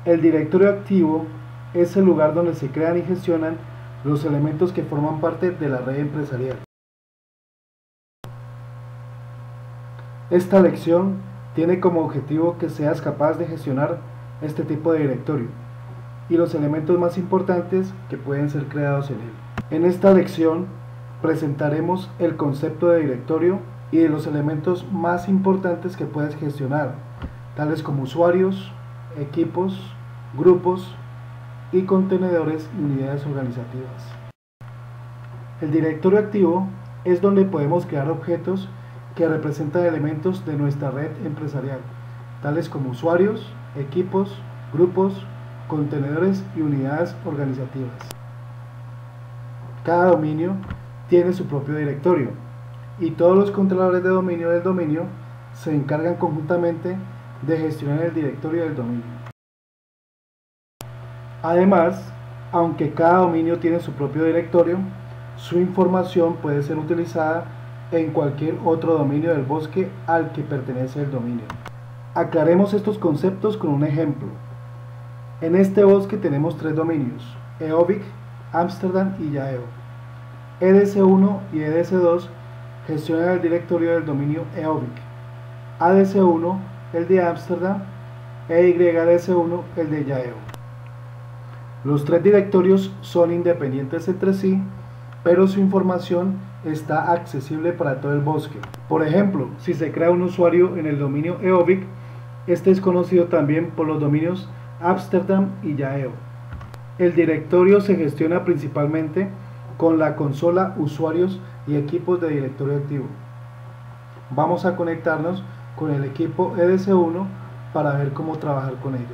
El directorio activo es el lugar donde se crean y gestionan los elementos que forman parte de la red empresarial. Esta lección tiene como objetivo que seas capaz de gestionar este tipo de directorio y los elementos más importantes que pueden ser creados en él. En esta lección presentaremos el concepto de directorio y de los elementos más importantes que puedes gestionar, tales como usuarios, equipos, grupos y contenedores y unidades organizativas. El directorio activo es donde podemos crear objetos que representan elementos de nuestra red empresarial, tales como usuarios, equipos, grupos, contenedores y unidades organizativas. Cada dominio tiene su propio directorio y todos los controladores de dominio del dominio se encargan conjuntamente de gestionar el directorio del dominio. Además, aunque cada dominio tiene su propio directorio, su información puede ser utilizada en cualquier otro dominio del bosque al que pertenece el dominio. Aclaremos estos conceptos con un ejemplo. En este bosque tenemos tres dominios: EOBIC, Ámsterdam y Yahoo. EDC1 y EDC2 gestionan el directorio del dominio EOBIC, ADC1 el de Ámsterdam e YDC1 el de Yahoo. Los tres directorios son independientes entre sí, pero su información está accesible para todo el bosque. Por ejemplo, si se crea un usuario en el dominio EOBIC, este es conocido también por los dominios Ámsterdam y Yahoo. El directorio se gestiona principalmente con la consola Usuarios y Equipos de Directorio Activo. Vamos a conectarnos con el equipo EDC1 para ver cómo trabajar con ella.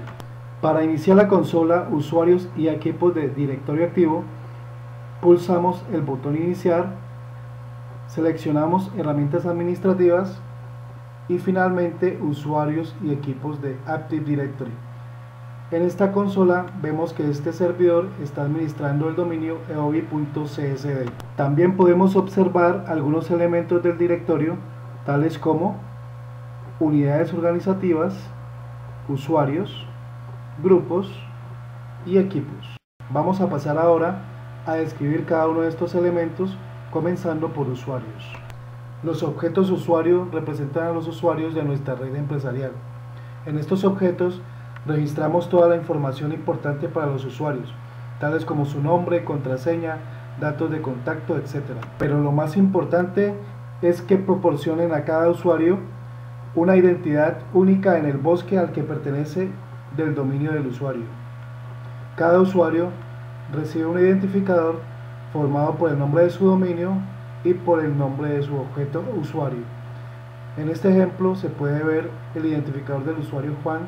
Para iniciar la consola Usuarios y Equipos de Directorio Activo, pulsamos el botón Iniciar, seleccionamos Herramientas Administrativas y finalmente Usuarios y Equipos de Active Directory. En esta consola vemos que este servidor está administrando el dominio eobic.csd. También podemos observar algunos elementos del directorio, tales como unidades organizativas, usuarios, grupos y equipos. Vamos a pasar ahora a describir cada uno de estos elementos, comenzando por usuarios. Los objetos usuario representan a los usuarios de nuestra red empresarial. En estos objetos registramos toda la información importante para los usuarios, tales como su nombre, contraseña, datos de contacto, etc. Pero lo más importante es que proporcionen a cada usuario una identidad única en el bosque al que pertenece del dominio del usuario. Cada usuario recibe un identificador formado por el nombre de su dominio y por el nombre de su objeto usuario. En este ejemplo se puede ver el identificador del usuario Juan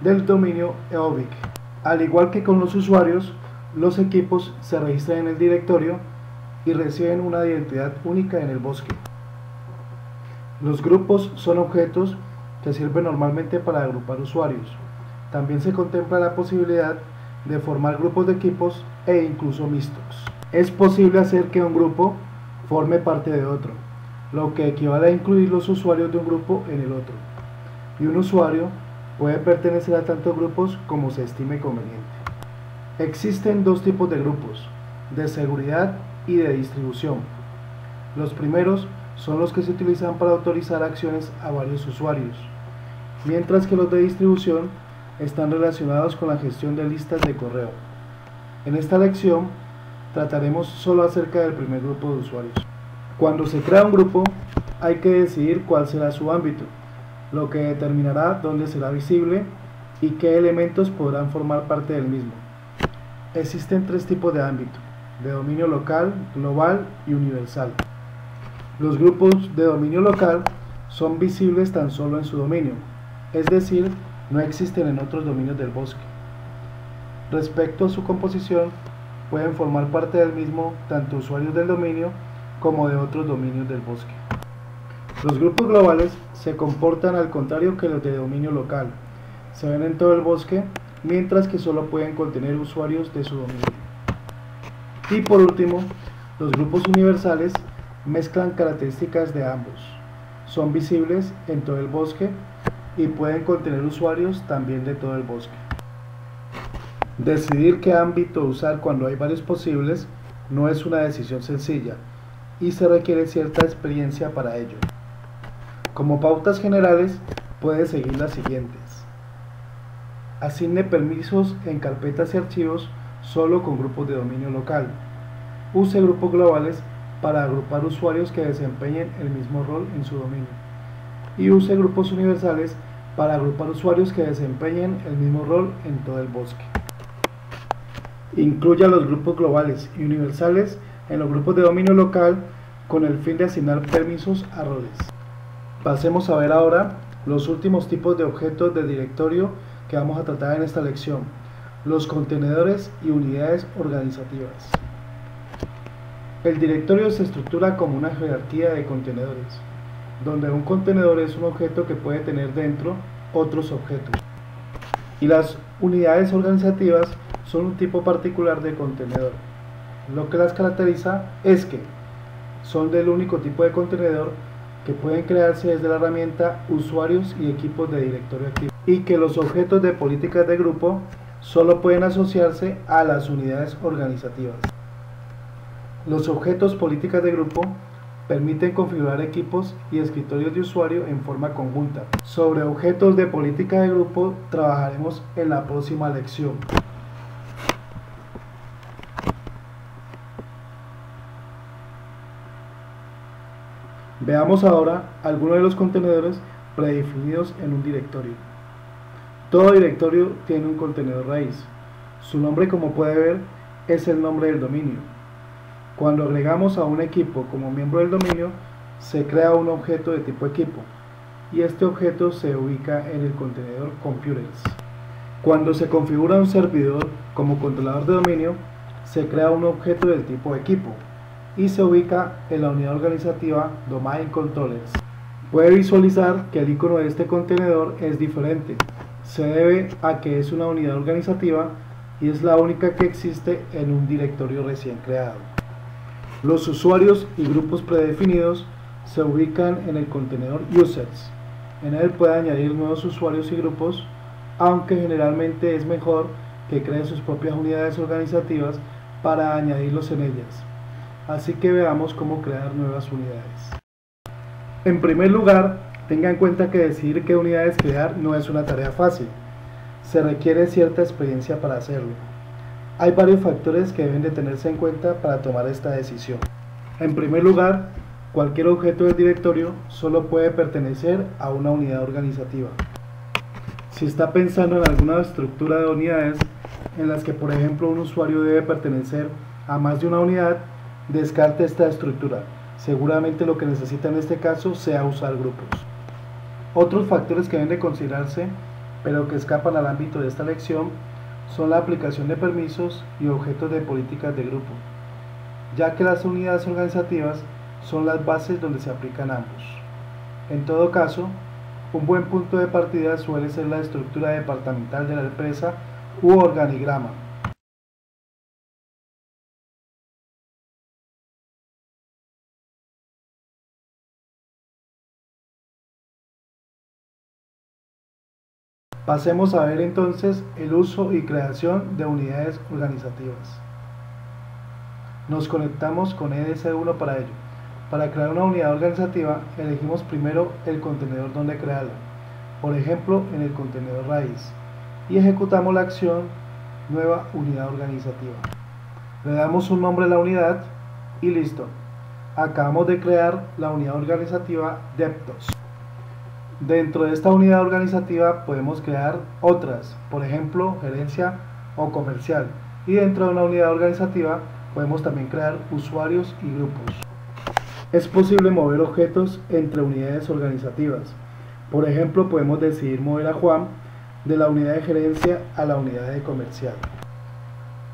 del dominio EOBIC. Al igual que con los usuarios, los equipos se registran en el directorio y reciben una identidad única en el bosque. Los grupos son objetos que sirven normalmente para agrupar usuarios. También se contempla la posibilidad de formar grupos de equipos e incluso mixtos. Es posible hacer que un grupo forme parte de otro, lo que equivale a incluir los usuarios de un grupo en el otro. Y un usuario puede pertenecer a tantos grupos como se estime conveniente. Existen dos tipos de grupos: de seguridad y de distribución. Los primeros son los que se utilizan para autorizar acciones a varios usuarios, mientras que los de distribución están relacionados con la gestión de listas de correo. En esta lección trataremos solo acerca del primer grupo de usuarios. Cuando se crea un grupo, hay que decidir cuál será su ámbito, lo que determinará dónde será visible y qué elementos podrán formar parte del mismo. Existen tres tipos de ámbito: de dominio local, global y universal. Los grupos de dominio local son visibles tan solo en su dominio, es decir, no existen en otros dominios del bosque. Respecto a su composición, pueden formar parte del mismo tanto usuarios del dominio como de otros dominios del bosque. Los grupos globales se comportan al contrario que los de dominio local. Se ven en todo el bosque, mientras que solo pueden contener usuarios de su dominio. Y por último, los grupos universales mezclan características de ambos. Son visibles en todo el bosque y pueden contener usuarios también de todo el bosque. Decidir qué ámbito usar cuando hay varios posibles no es una decisión sencilla y se requiere cierta experiencia para ello. Como pautas generales, puede seguir las siguientes. Asigne permisos en carpetas y archivos solo con grupos de dominio local. Use grupos globales para agrupar usuarios que desempeñen el mismo rol en su dominio. Y use grupos universales para agrupar usuarios que desempeñen el mismo rol en todo el bosque. Incluya los grupos globales y universales en los grupos de dominio local con el fin de asignar permisos a roles. Pasemos a ver ahora los últimos tipos de objetos de directorio que vamos a tratar en esta lección: los contenedores y unidades organizativas. El directorio se estructura como una jerarquía de contenedores, donde un contenedor es un objeto que puede tener dentro otros objetos. Y las unidades organizativas son un tipo particular de contenedor. Lo que las caracteriza es que son del único tipo de contenedor que pueden crearse desde la herramienta usuarios y equipos de directorio activo, y que los objetos de políticas de grupo solo pueden asociarse a las unidades organizativas. Los objetos políticas de grupo permiten configurar equipos y escritorios de usuario en forma conjunta. Sobre objetos de política de grupo trabajaremos en la próxima lección. Veamos ahora algunos de los contenedores predefinidos en un directorio. Todo directorio tiene un contenedor raíz. Su nombre, como puede ver, es el nombre del dominio. Cuando agregamos a un equipo como miembro del dominio, se crea un objeto de tipo equipo, y este objeto se ubica en el contenedor computers. Cuando se configura un servidor como controlador de dominio, se crea un objeto del tipo equipo, y se ubica en la unidad organizativa Domain Controllers. Puede visualizar que el icono de este contenedor es diferente. Se debe a que es una unidad organizativa y es la única que existe en un directorio recién creado. Los usuarios y grupos predefinidos se ubican en el contenedor Users. En él puede añadir nuevos usuarios y grupos, aunque generalmente es mejor que cree sus propias unidades organizativas para añadirlos en ellas. Así que veamos cómo crear nuevas unidades. En primer lugar, tenga en cuenta que decidir qué unidades crear no es una tarea fácil. Se requiere cierta experiencia para hacerlo. Hay varios factores que deben de tenerse en cuenta para tomar esta decisión. En primer lugar, cualquier objeto del directorio solo puede pertenecer a una unidad organizativa. Si está pensando en alguna estructura de unidades en las que, por ejemplo, un usuario debe pertenecer a más de una unidad, descarte esta estructura. Seguramente lo que necesita en este caso sea usar grupos. Otros factores que deben de considerarse, pero que escapan al ámbito de esta lección, son la aplicación de permisos y objetos de políticas de grupo, ya que las unidades organizativas son las bases donde se aplican ambos. En todo caso, un buen punto de partida suele ser la estructura departamental de la empresa u organigrama. Pasemos a ver entonces el uso y creación de unidades organizativas. Nos conectamos con EDC1 para ello. Para crear una unidad organizativa, elegimos primero el contenedor donde crearla, por ejemplo en el contenedor raíz, y ejecutamos la acción Nueva unidad organizativa. Le damos un nombre a la unidad y listo. Acabamos de crear la unidad organizativa DevTools. Dentro de esta unidad organizativa podemos crear otras, por ejemplo, gerencia o comercial. Y dentro de una unidad organizativa podemos también crear usuarios y grupos. Es posible mover objetos entre unidades organizativas. Por ejemplo, podemos decidir mover a Juan de la unidad de gerencia a la unidad de comercial.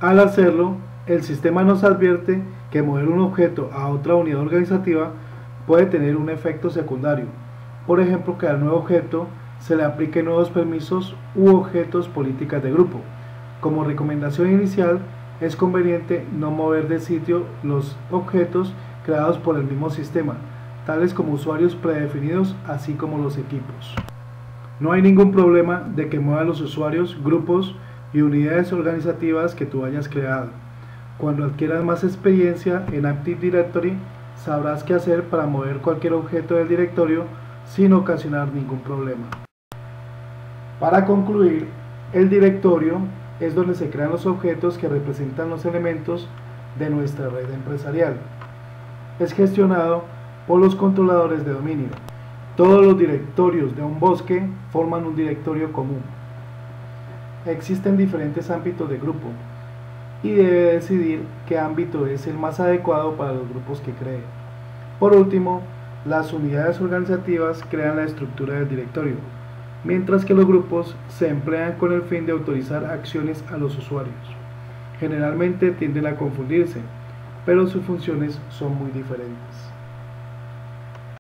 Al hacerlo, el sistema nos advierte que mover un objeto a otra unidad organizativa puede tener un efecto secundario. Por ejemplo, que al nuevo objeto se le apliquen nuevos permisos u objetos políticas de grupo. Como recomendación inicial, es conveniente no mover de sitio los objetos creados por el mismo sistema, tales como usuarios predefinidos, así como los equipos. No hay ningún problema de que muevan los usuarios, grupos y unidades organizativas que tú hayas creado. Cuando adquieras más experiencia en Active Directory, sabrás qué hacer para mover cualquier objeto del directorio sin ocasionar ningún problema. Para concluir, el directorio es donde se crean los objetos que representan los elementos de nuestra red empresarial. Es gestionado por los controladores de dominio. Todos los directorios de un bosque forman un directorio común. Existen diferentes ámbitos de grupo y debe decidir qué ámbito es el más adecuado para los grupos que cree. Por último, las unidades organizativas crean la estructura del directorio, mientras que los grupos se emplean con el fin de autorizar acciones a los usuarios. Generalmente tienden a confundirse, pero sus funciones son muy diferentes.